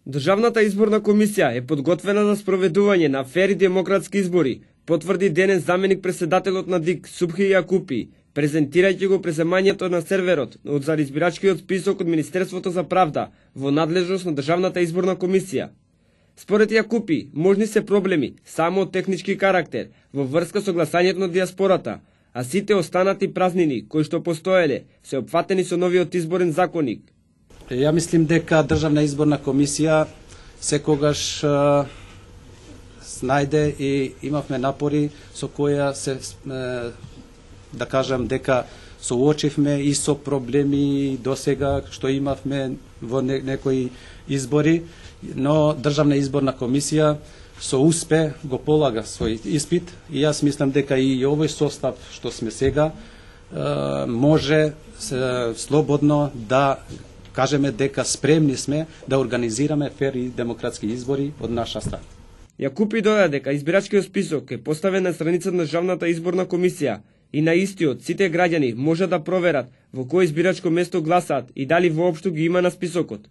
Државната изборна комисија е подготвена за спроведување на фер и демократски избори, потврди денес заменик председателот на ДИК Субхи Јакупи, презентирајќи го преземањето на серверот за избирачкиот список од Министерството за правда во надлежност на Државната изборна комисија. Според Јакупи, можни се проблеми само од технички карактер во врска со гласањето на диаспората, а сите останати празнини кои што постоеле се опфатени со новиот изборен законник. Ја мислим дека Државна изборна комисија секогаш снајде и имавме напори со која се да кажам дека соочивме и со проблеми досега што имавме во некои избори, но Државна изборна комисија со успех го полага свој испит и јас мислам дека и овој состав што сме сега може слободно да кажеме дека спремни сме да организираме фер и демократски избори од наша страна. Јакупи додаде дека избирачкиот список е поставен на страницата на Државната изборна комисија и на истиот сите граѓани може да проверат во кој избирачко место гласаат и дали воопшто ги има на списокот.